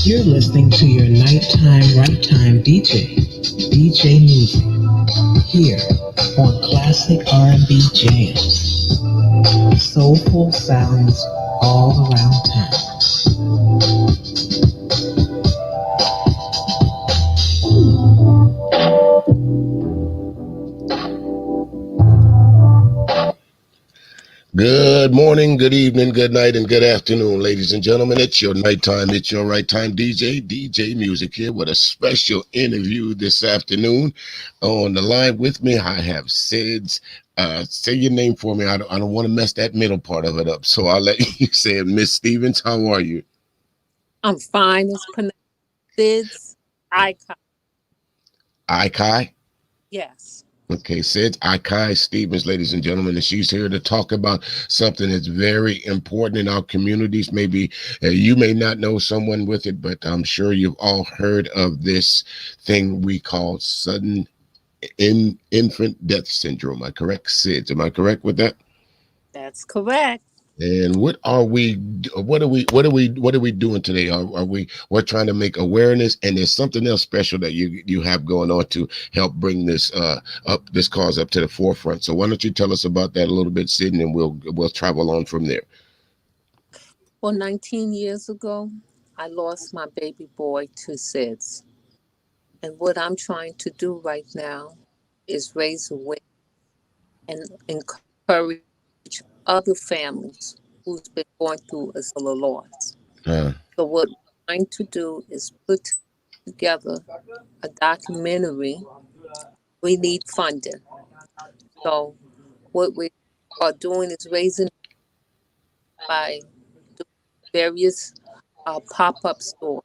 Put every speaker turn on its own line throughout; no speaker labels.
You're listening to your nighttime, right time DJ Music, here on Classic R&B Jams. Soulful sounds all around town.
Good morning, good evening, good night, and good afternoon, ladies and gentlemen. It's your nighttime, it's your right time DJ Music here with a special interview this afternoon. On the line with me, I have Sids. Say your name for me. I don't want to mess that middle part of it up, so I'll let you say it. Miss Stevens, how are you?
I'm fine. It's pronounced Sid's Icon.
Ahky?
Yes.
Okay, Sid Ahky Stevens, ladies and gentlemen, and she's here to talk about something that's very important in our communities. Maybe you may not know someone with it, but I'm sure you've all heard of this thing we call sudden infant death syndrome. Am I correct, Sid? Am I correct with that?
That's correct.
And what are we doing today? We're trying to make awareness, and there's something else special that you have going on to help bring this this cause up to the forefront. So why don't you tell us about that a little bit, Sid, and we'll travel on from there.
Well, 19 years ago, I lost my baby boy to SIDS. And what I'm trying to do right now is raise awareness and encourage other families who's been going through a similar loss. So what we're trying to do is put together a documentary. We need funding. So what we are doing is raising by doing various pop-up stores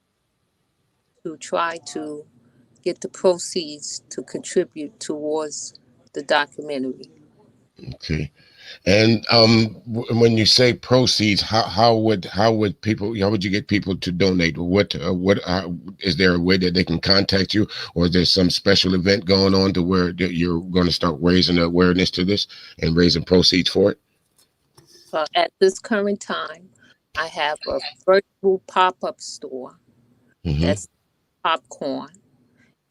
to try to get the proceeds to contribute towards the documentary.
Okay. And when you say proceeds, how would you get people to donate? What is there a way that they can contact you, or is there some special event going on to where you're going to start raising awareness to this and raising proceeds for it?
At this current time, I have a virtual pop-up store that's popcorn,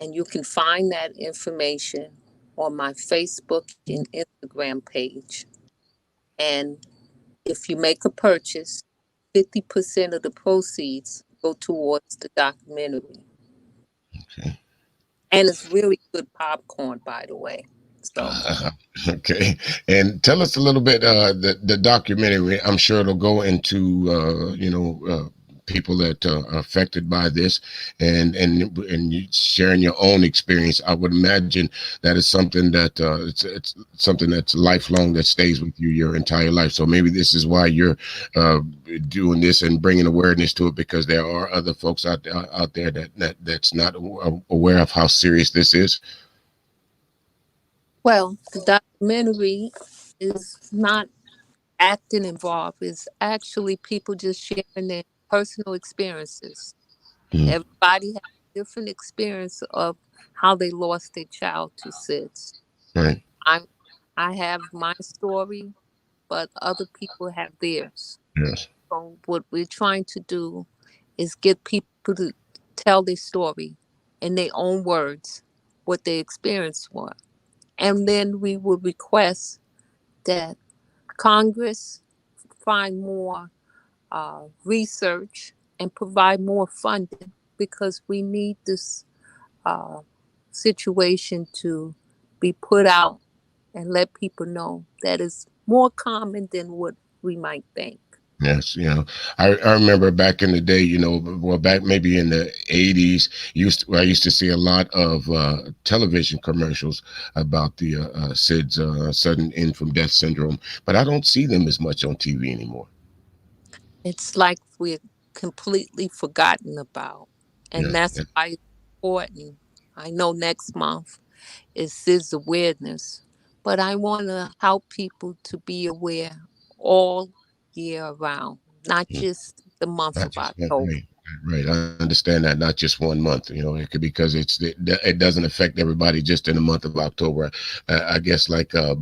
and you can find that information on my Facebook and Instagram page. And if you make a purchase, 50% of the proceeds go towards the documentary.
Okay.
And it's really good popcorn, by the way. So.
Okay. And tell us a little bit, the documentary. I'm sure it'll go into, people that are affected by this, and you sharing your own experience. I would imagine that is something that it's something that's lifelong, that stays with you your entire life. So maybe this is why you're doing this and bringing awareness to it, because there are other folks out there that's not aware of how serious this is.
Well, the documentary is not acting involved. It's actually people just sharing their personal experiences. Everybody has a different experience of how they lost their child to SIDS.
Right.
I have my story, but other people have theirs.
Yes.
So what we're trying to do is get people to tell their story in their own words, what their experience was. And then we would request that Congress find more research and provide more funding, because we need this situation to be put out and let people know that it's more common than what we might think.
Yes, I remember back in the day, well, back maybe in the 80s, I used to see a lot of television commercials about the SIDS, sudden infant death syndrome, but I don't see them as much on TV anymore.
It's like we're completely forgotten about, and that's
Yeah.
why it's important. I know next month is SIDS awareness, but I want to help people to be aware all year round, not just the month
Not
of
just
October.
Right, I understand that. Not just 1 month, it could because it doesn't affect everybody just in the month of October. I guess like uh,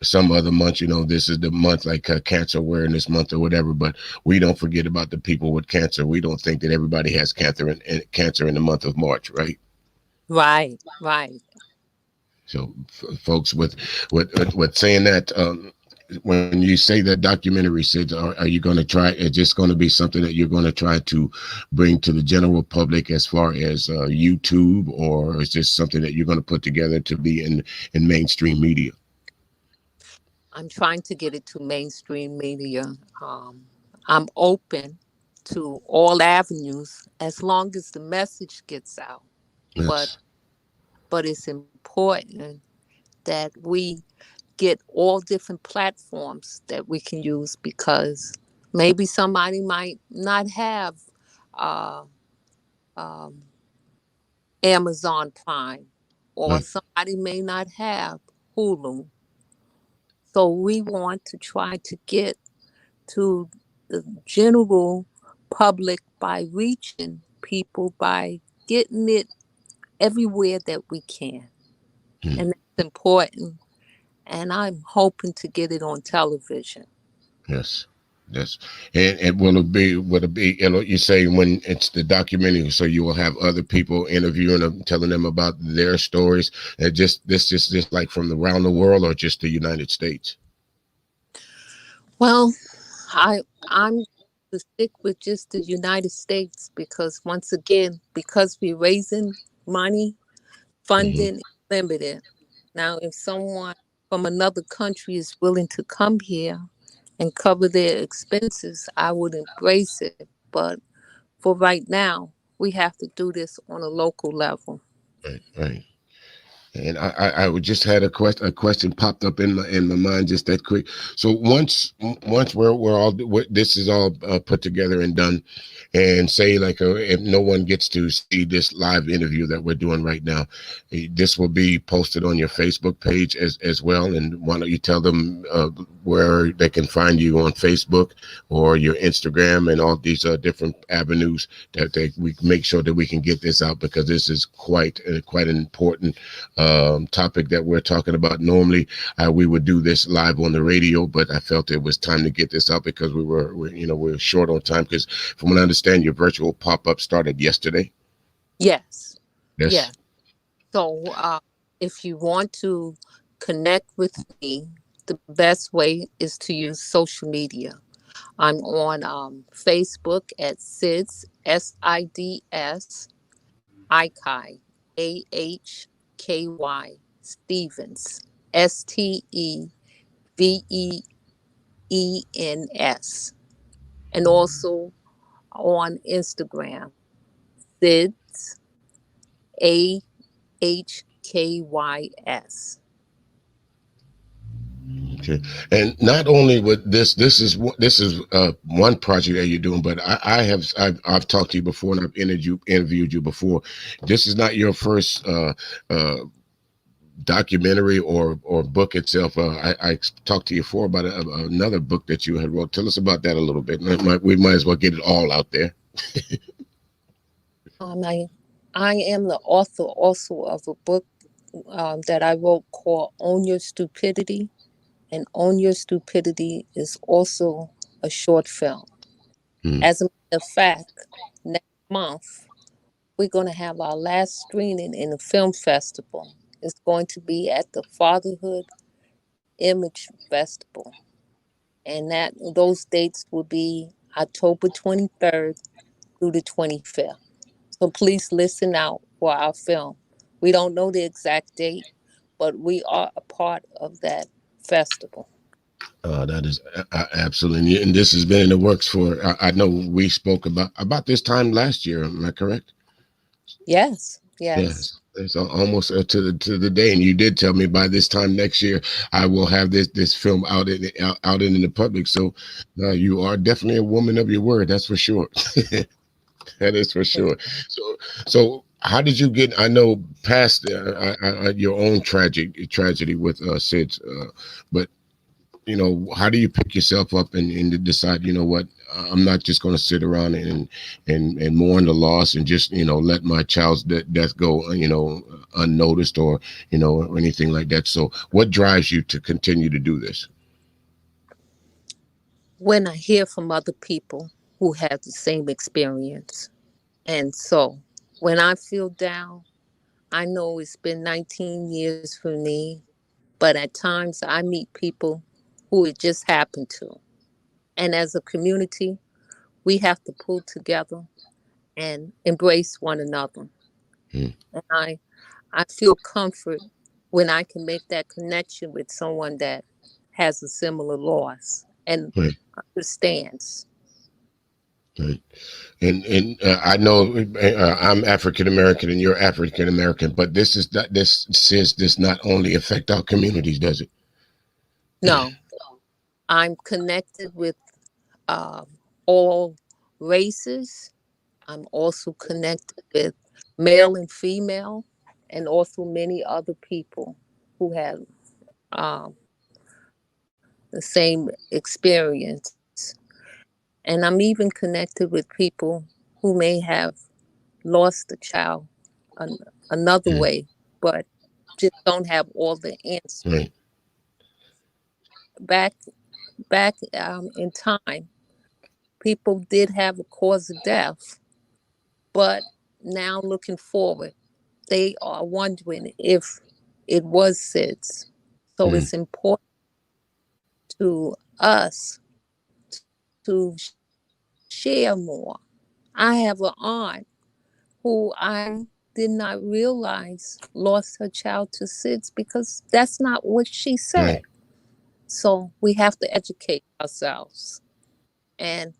some other months, this is the month like Cancer Awareness Month or whatever. But we don't forget about the people with cancer. We don't think that everybody has cancer in the month of March, right?
Right, right.
So, folks, with saying that, when you say that documentary, Sid, are you going to try? It's just going to be something that you're going to try to bring to the general public as far as YouTube, or is this something that you're going to put together to be in mainstream media?
I'm trying to get it to mainstream media. Um, I'm open to all avenues as long as the message gets out. But
Yes,
but it's important that we get all different platforms that we can use because maybe somebody might not have uh, um, Amazon Prime, or
right,
somebody may not have Hulu. So we want to try to get to the general public by reaching people, by getting it everywhere that we can.
mm,
And that's important. And I'm hoping to get it on television.
yes. Yes, and will it be, you say when it's the documentary, so you will have other people interviewing them, telling them about their stories, and just like from around the world or just the United States?
Well, I'm to stick with just the United States because once again, because we're raising money,
Hmm.
funding is limited. Now, if someone from another country is willing to come here and cover their expenses, I would embrace it. But for right now, we have to do this on a local level.
Right, right. And I just had a question popped up in my mind just that quick. So once we're all this is all put together and done, and say like if no one gets to see this live interview that we're doing right now, this will be posted on your Facebook page as well. And why don't you tell them where they can find you on Facebook or your Instagram and all these different avenues that we make sure that we can get this out, because this is quite an important topic that we're talking about. Normally, we would do this live on the radio, but I felt it was time to get this out because we were short on time. Because from what I understand, your virtual pop up started yesterday.
Yes,
Yes.
yes. So if you want to connect with me, the best way is to use social media. I'm on Facebook at SIDS, SIDS, Ahky, AHKY, Stevens, STEVENS, and also on Instagram, SIDS, AHKYS.
Okay. And not only with this is one project that you're doing, but I've talked to you before and I've interviewed you before. This is not your first uh, documentary or book itself. I talked to you before about another book that you had wrote. Tell us about that a little bit. We might as well get it all out there.
I, I am the author also of a book that I wrote called Own Your Stupidity. And Own Your Stupidity is also a short film.
Hmm.
As a matter of fact, next month, we're going to have our last screening in the film festival. It's going to be at the Fatherhood Image Festival. And those dates will be October 23rd through the 25th. So please listen out for our film. We don't know the exact date, but we are a part of that festival.
That is absolutely, and this has been in the works for. I know we spoke about this time last year. Am I correct?
Yes, yes.
Yes, it's almost to the day, and you did tell me by this time next year I will have this film out in the public. So you are definitely a woman of your word. That's for sure. That is for sure. So how did you get? I know past your own tragedy with Sid, but how do you pick yourself up and to decide? You know what? I'm not just going to sit around and mourn the loss and just let my child's death go unnoticed or or anything like that. So what drives you to continue to do this?
When I hear from other people who have the same experience. And so when I feel down, I know it's been 19 years for me, but at times I meet people who it just happened to. And as a community, we have to pull together and embrace one another.
Mm,
And I feel comfort when I can make that connection with someone that has a similar loss and
right,
understands.
right. And I know I'm African American and you're African American, but this says this not only affect our communities, does it?
No, I'm connected with uh, all races. I'm also connected with male and female, and also many other people who have um, the same experience. And I'm even connected with people who may have lost a child an- another
Mm,
way, but just don't have all the answers.
right,
Back in time, people did have a cause of death, but now looking forward, they are wondering if it was SIDS. So
mm,
it's important to us to share more. I have an aunt who I did not realize lost her child to SIDS because that's not what she said.
right,
So we have to educate ourselves and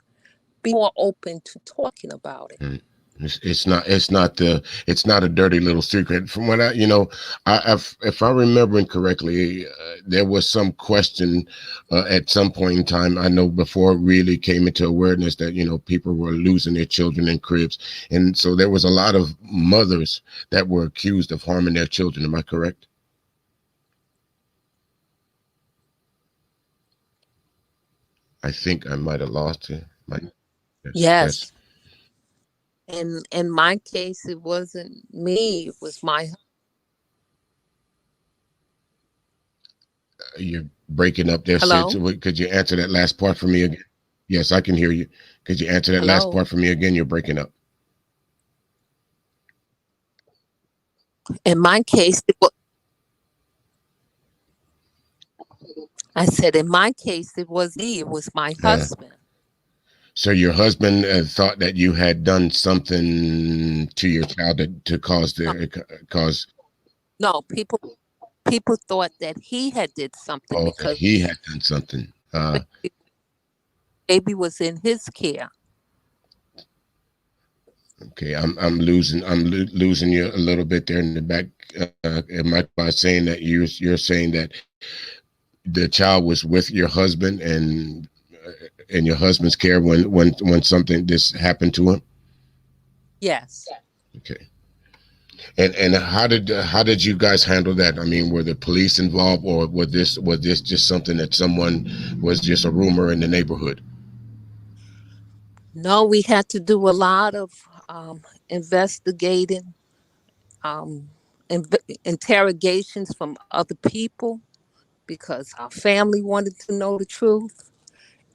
be more open to talking about it.
right. It's not a dirty little secret. From what if I remembering correctly, there was some question at some point in time. I know before it really came into awareness that people were losing their children in cribs, and so there was a lot of mothers that were accused of harming their children. Am I correct? I think I might have lost it. Yes, yes.
Yes. And in my case, it wasn't me, it was my
You're breaking up there, Sid.
hello,
So could you answer that last part for me again? Yes, I can hear you. Could you answer that last
hello.
part for me again? You're breaking up.
In my case, I said, in my case, it was me, it was my
Uh,
husband.
so your husband thought that you had done something to your child to cause
No,
cause.
no, people thought that he had did something
Oh, that he
because
had done something.
baby was in his care.
Okay, I'm losing you a little bit there in the back. Am I by saying that you're saying that the child was with your husband and in your husband's care when something this happened to him?
Yes.
Okay. And how did you guys handle that? I mean, were the police involved, or was this just something that someone was just a rumor in the neighborhood?
No, we had to do a lot of investigating, um, interrogations from other people because our family wanted to know the truth,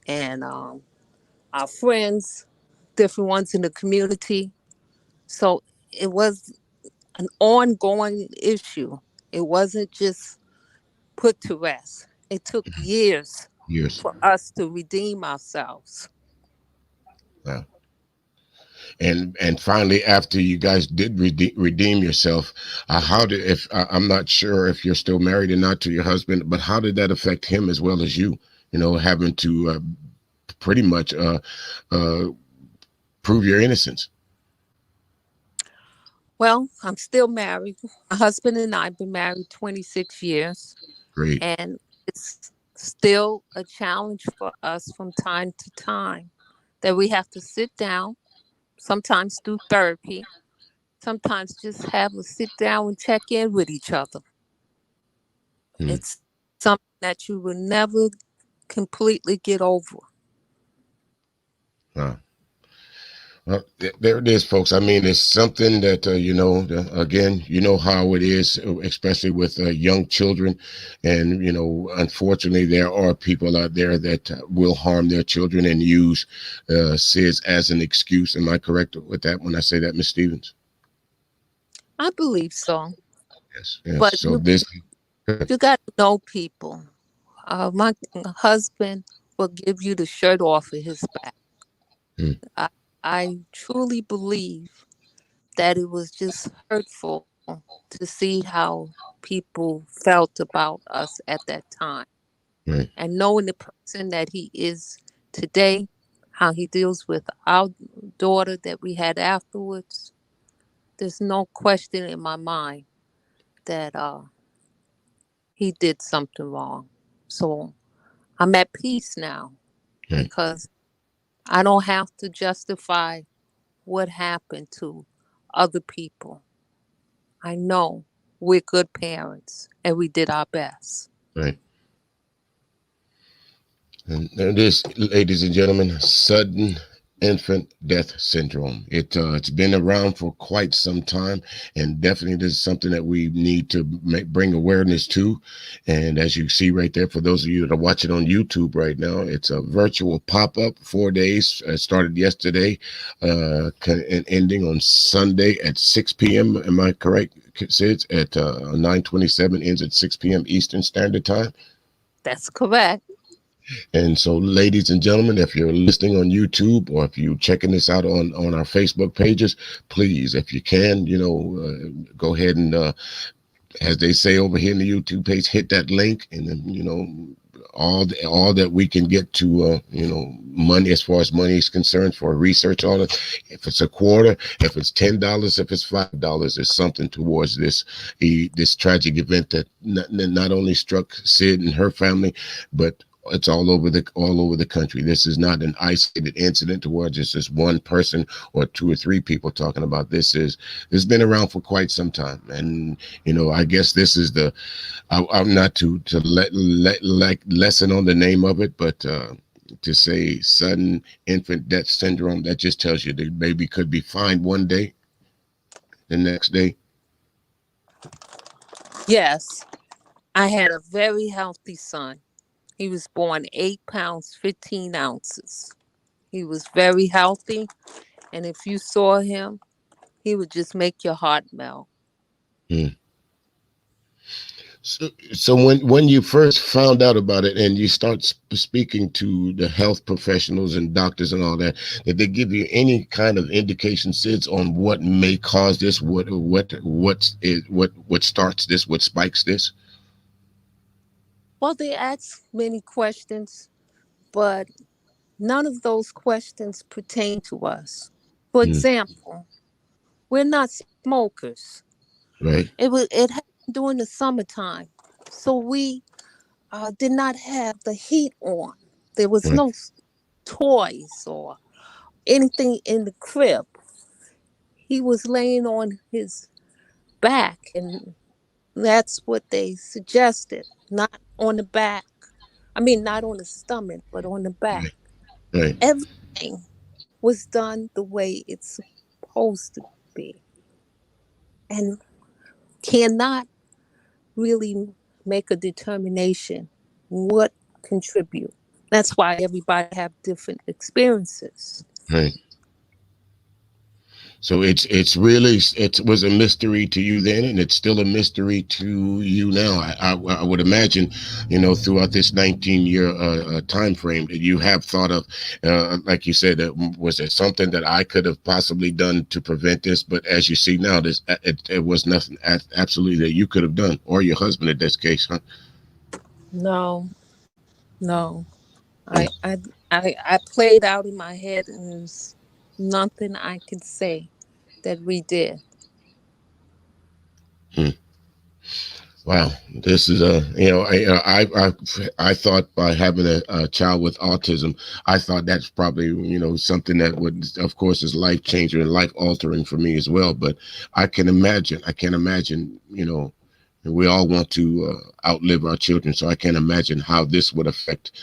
and our friends, different ones in the community. So it was an ongoing issue. It wasn't just put to rest. It took years
Years.
for us to redeem ourselves.
Wow. And finally, after you guys did redeem yourself, how did if I'm not sure if you're still married or not to your husband, but how did that affect him as well as you? Having to pretty much uh, prove your innocence.
Well, I'm still married. My husband and I have been married 26 years,
Great.
and it's still a challenge for us from time to time that we have to sit down, sometimes do therapy, sometimes just have a sit down and check in with each other.
Hmm.
It's something that you will never completely get over.
Wow. Well, there it is, folks. I mean, it's something that, again, you know how it is, especially with young children. And, unfortunately, there are people out there that will harm their children and use SIDS as an excuse. Am I correct with that when I say that, Miss Stevens?
I believe so.
Yes. Yes.
But
So this,
you got to know people. My husband will give you the shirt off of his back.
hmm,
I, I truly believe that it was just hurtful to see how people felt about us at that time.
right,
And knowing the person that he is today, how he deals with our daughter that we had afterwards, there's no question in my mind that he did something wrong. So I'm at peace now
right,
because I don't have to justify what happened to other people. I know we're good parents and we did our best.
right. And there it is, ladies and gentlemen, sudden infant death syndrome. It's been around for quite some time, and definitely this is something that we need to bring awareness to. And as you see right there, for those of you that are watching on YouTube right now, it's a virtual pop-up, 4 days. Started yesterday, and ending on Sunday at 6 p.m. Am I correct, Sid? At 9:27, ends at 6 p.m. Eastern Standard Time.
That's correct.
And so, ladies and gentlemen, if you're listening on YouTube or if you're checking this out on our Facebook pages, please, if you can, go ahead and, as they say over here in the YouTube page, hit that link, and then, all that we can get to, money, as far as money is concerned, for research, all that. If it's a quarter, if it's $10, if it's $5, there's something towards this tragic event that not only struck Sid and her family, but it's all over the country. This is not an isolated incident towards just one person or two or three people talking about this. It's been around for quite some time, and I guess this is I'm not to like lessen on the name of it, but to say sudden infant death syndrome, that just tells you the baby could be fine one day, the next day.
Yes, I had a very healthy son. He was born 8 pounds, 15 ounces. He was very healthy. And if you saw him, he would just make your heart melt.
Hmm. So when you first found out about it and you start speaking to the health professionals and doctors and all that, did they give you any kind of indication, Sids, on what may cause this, what starts this, what spikes this?
Well, they asked many questions, but none of those questions pertain to us. For
Hmm.
example, we're not smokers.
Right,
It happened during the summertime, so we did not have the heat on. There was
right,
no toys or anything in the crib. He was laying on his back, and that's what they suggested. Not on the back. I mean, not on the stomach, but on the back.
right, right,
Everything was done the way it's supposed to be, and cannot really make a determination what contribute. That's why everybody have different experiences.
right. So it was a mystery to you then, and it's still a mystery to you now. I would imagine, throughout this 19-year time frame, that you have thought of, like you said, was there something that I could have possibly done to prevent this? But as you see now, it was nothing absolutely that you could have done, or your husband in this case, huh?
No, no.
Hmm.
I played out in my head, and there's nothing I could say that we did.
Hmm. Wow, this is I thought by having a child with autism, I thought that's probably something that would, of course, is life changing and life altering for me as well. But I can imagine, we all want to outlive our children, so I can't imagine how this would affect,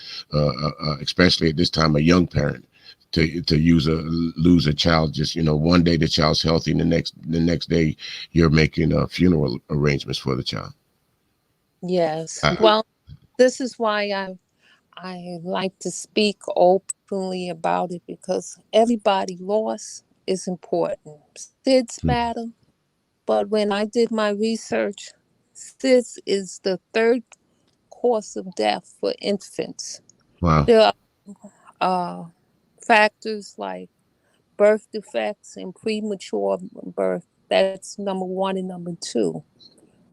especially at this time, a young parent. to lose a child. Just, one day the child's healthy, and the next day you're making funeral arrangements for the child.
Yes.
Uh,
Well, this is why I like to speak openly about it, because everybody loss is important. SIDS matter, but when I did my research, SIDS is the third cause of death for infants.
wow.
There are factors like birth defects and premature birth. That's number one and number two.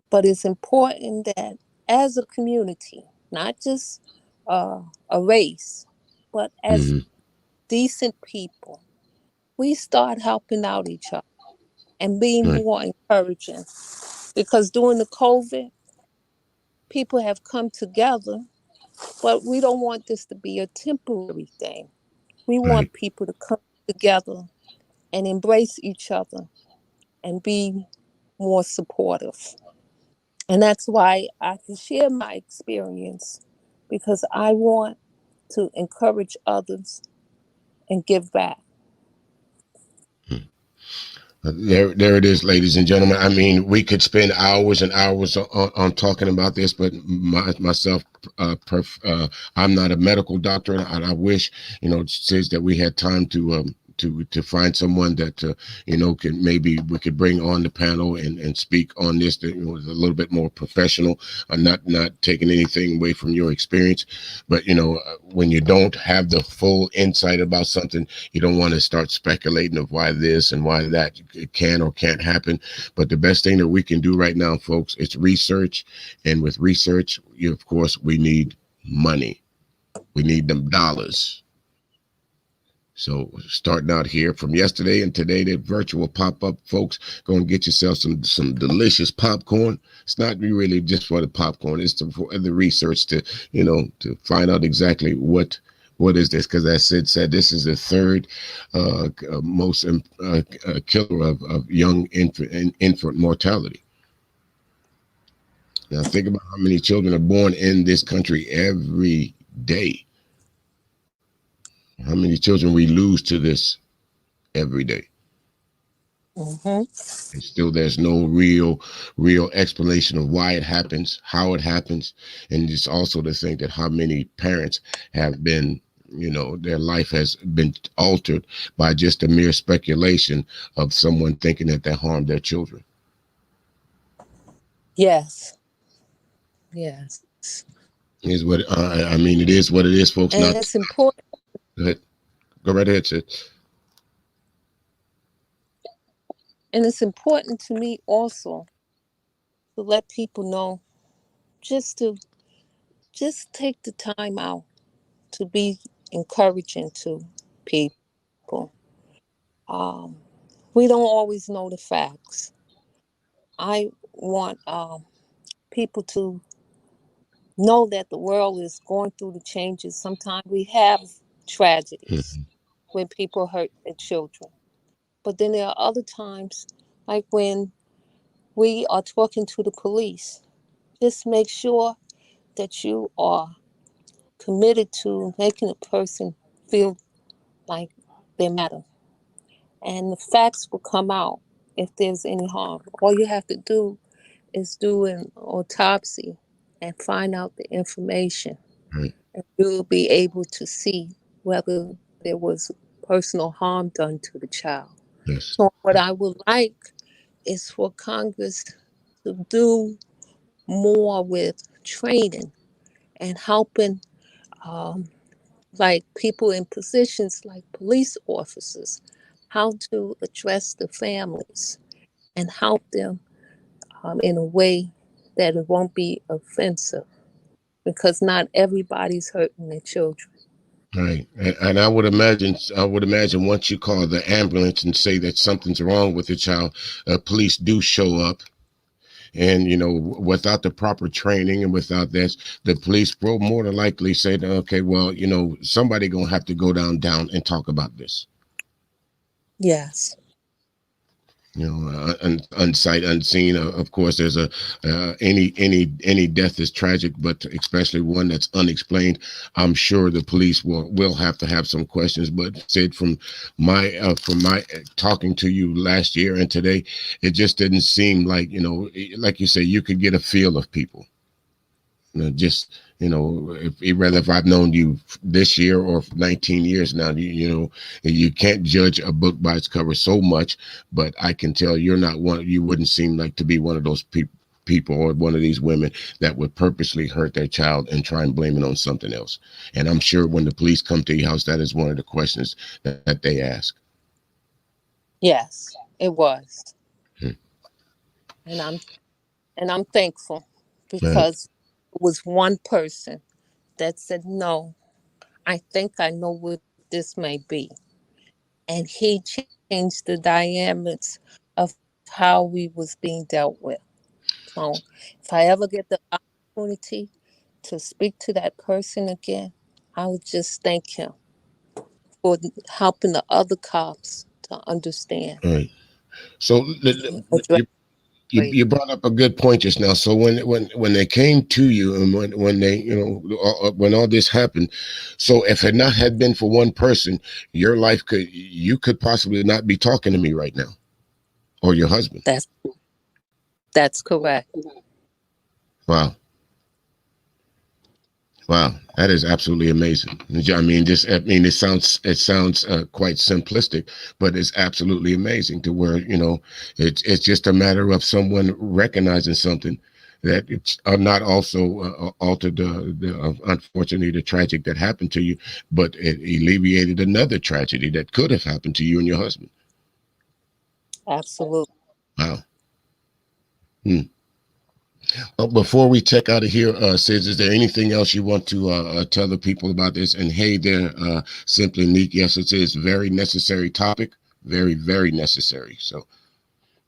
But it's important that as a community, not just a race, but as
Hmm.
decent people, we start helping out each other and being
Right.
more encouraging. Because during the COVID, people have come together, but we don't want this to be a temporary thing. We
Right.
want people to come together and embrace each other and be more supportive. And that's why I can share my experience, because I want to encourage others and give back.
There it is, ladies and gentlemen. I mean, we could spend hours and hours on talking about this, but myself, I'm not a medical doctor, and I wish, says that we had time to find someone that can, maybe we could bring on the panel and speak on this that was a little bit more professional. Not taking anything away from your experience, but when you don't have the full insight about something, you don't want to start speculating of why this and why that it can or can't happen. But the best thing that we can do right now, folks, is research. And with research, of course, we need money. We need them dollars. So starting out here from yesterday and today, the virtual pop-up, folks, go and get yourself some delicious popcorn. It's not really just for the popcorn; it's for the research to find out exactly what is this. Because as Sid said, this is the third most killer of young infant mortality. Now think about how many children are born in this country every day. How many children we lose to this every day.
Hmm.
And still there's no real explanation of why it happens, how it happens. And it's also to think that how many parents have been, their life has been altered by just a mere speculation of someone thinking that they harmed their children.
Yes, yes.
Is what I mean. It is what it is, folks.
And
Not
it's important,
go ahead. Go right ahead, Sid.
and it's important to me also to let people know, just to just take the time out to be encouraging to people. Um, we don't always know the facts. I want people to know that the world is going through the changes. Sometimes we have tragedies
Mhm.
when people hurt their children. But then there are other times, like when we are talking to the police, just make sure that you are committed to making a person feel like they matter. And the facts will come out if there's any harm. All you have to do is do an autopsy and find out the information.
Right.
And you'll be able to see whether there was personal harm done to the child.
Yes.
So, what I would like is for Congress to do more with training and helping, um, like people in positions like police officers, how to address the families and help them in a way that it won't be offensive, because not everybody's hurting their children.
Right, and I would imagine once you call the ambulance and say that something's wrong with the child, police do show up, and without the proper training and without this, the police will more than likely say, okay, well, somebody gonna have to go down and talk about this.
Yes.
You know, unsight, unseen. Of course, there's a any death is tragic, but especially one that's unexplained. I'm sure the police will have to have some questions. But said from my talking to you last year and today, it just didn't seem like, like you say, you could get a feel of people. Just, rather if I've known you this year or 19 years now, you can't judge a book by its cover so much, but I can tell you're not one. You wouldn't seem like to be one of those people or one of these women that would purposely hurt their child and try and blame it on something else. And I'm sure when the police come to your house, that is one of the questions that they ask.
Yes, it was.
Hmm.
And I'm thankful
Right.
because it was one person that said, "No, I think I know what this may be." And he changed the dynamics of how we was being dealt with. So if I ever get the opportunity to speak to that person again, I would just thank him for helping the other cops to understand
Right. So
and address it.
you brought up a good point just now. So when they came to you and when they when all this happened, so if it not had been for one person, your life you could possibly not be talking to me right now or your husband.
That's correct.
Wow. Wow, that is absolutely amazing. I mean, it sounds quite simplistic, but it's absolutely amazing to where it's just a matter of someone recognizing something that it's not also altered unfortunately the tragic that happened to you, but it alleviated another tragedy that could have happened to you and your husband.
Absolutely.
Wow. Hmm. Before we check out of here, Sis, is there anything else you want to tell the people about this? And hey there, Simply Neek, yes, it is a very necessary topic, very, very necessary. So,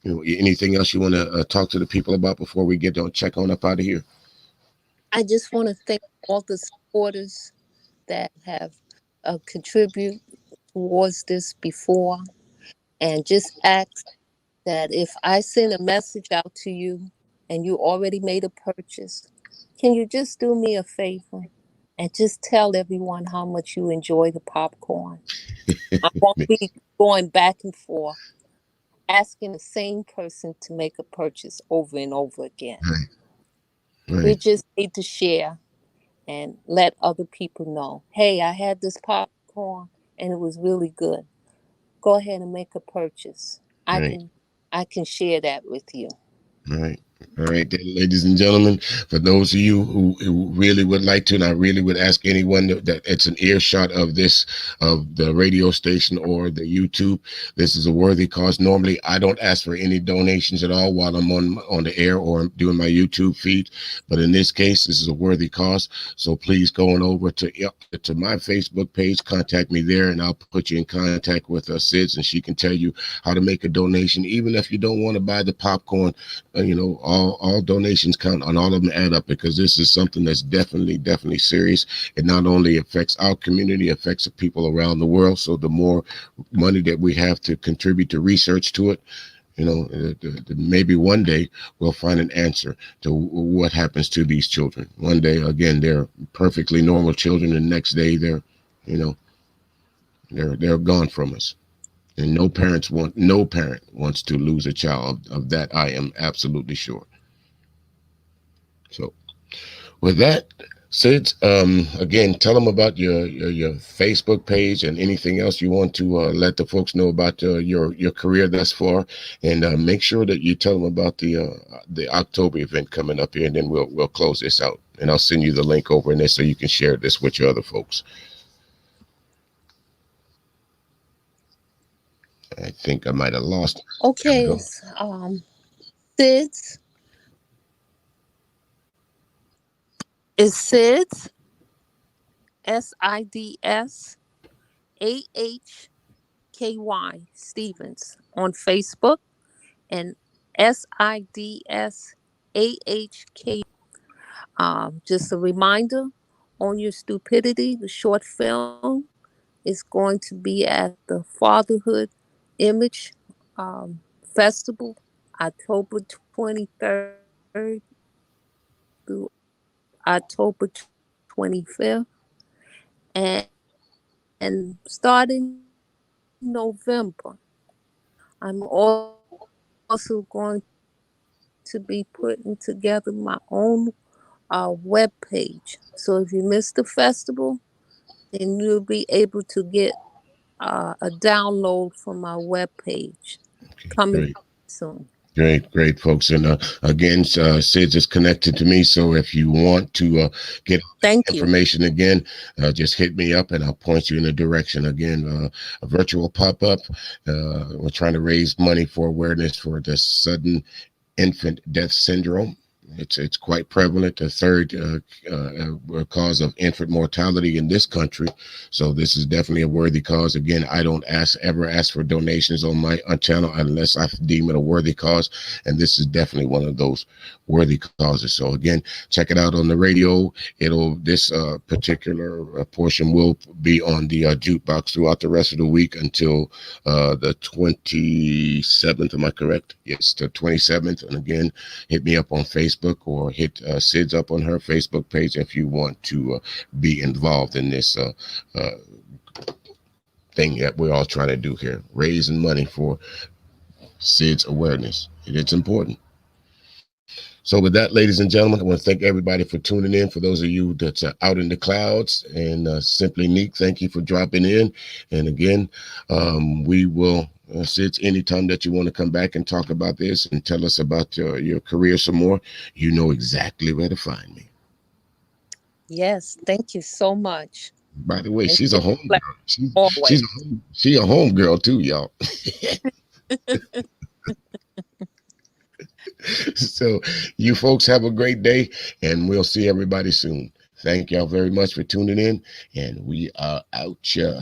anything else you want to talk to the people about before we get on check on up out of here?
I just want to thank all the supporters that have contributed towards this before, and just ask that if I send a message out to you and you already made a purchase, can you just do me a favor and just tell everyone how much you enjoy the popcorn? I won't be going back and forth asking the same person to make a purchase over and over again.
Right,
We
right,
just need to share and let other people know, hey, I had this popcorn and it was really good. Go ahead and make a purchase. I
right.
can I can share that with you.
All right. All right, then, ladies and gentlemen, for those of you who really would like to, and I really would ask anyone that it's an earshot of this, of the radio station or the YouTube, this is a worthy cause. Normally, I don't ask for any donations at all while I'm on the air or doing my YouTube feed, but in this case, this is a worthy cause. So please go on over to my Facebook page, contact me there, and I'll put you in contact with Sids, and she can tell you how to make a donation, even if you don't want to buy the popcorn. All donations count, and all of them add up, because this is something that's definitely serious. It not only affects our community, it affects the people around the world. So the more money that we have to contribute to research to it, maybe one day we'll find an answer to what happens to these children. One day, again, they're perfectly normal children, and the next day you know they're gone from us. And no parent wants to lose a child. Of that I am absolutely sure. So with that, Sid, again, tell them about your Facebook page and anything else you want to let the folks know about your career thus far, and make sure that you tell them about the October event coming up here, and then we'll close this out, and I'll send you the link over in there so you can share this with your other folks. I think I might have lost. There we
Okay,
go.
SIDS is SIDS SIDSAHKY Stevens on Facebook, and SIDSAHK. Just a reminder, on your stupidity, the short film is going to be at the Fatherhood Image festival, October 23rd through October 25th. And starting November, I'm also going to be putting together my own web page. So if you miss the festival, then you'll be able to get a download from my web page
Okay,
coming
great.
soon.
Great, folks. And again, Sid's is connected to me. So if you want to get
Thank you.
information again, just hit me up and I'll point you in a direction. Again, a virtual pop up. We're trying to raise money for awareness for the sudden infant death syndrome. It's quite prevalent, the third cause of infant mortality in this country. So this is definitely a worthy cause. Again, I don't ever ask for donations on my channel unless I deem it a worthy cause, and this is definitely one of those worthy causes. So again, check it out on the radio. This particular portion will be on the jukebox throughout the rest of the week until the 27th. Am I correct? Yes, the 27th. And again, hit me up on Facebook or hit Sid's up on her Facebook page if you want to be involved in this thing that we're all trying to do here, raising money for Sid's awareness. It's important. So with that, ladies and gentlemen, I want to thank everybody for tuning in. For those of you that's out in the clouds, and Simply Neek, thank you for dropping in. And again, we will, Sid, anytime that you want to come back and talk about this and tell us about your career some more, you know exactly where to find me.
Yes, thank you so much.
By the way,
And
she's a
stay
home
blessed
girl.
always.
She a home girl too, y'all. So you folks have a great day, and we'll see everybody soon. Thank y'all very much for tuning in, and we are out here.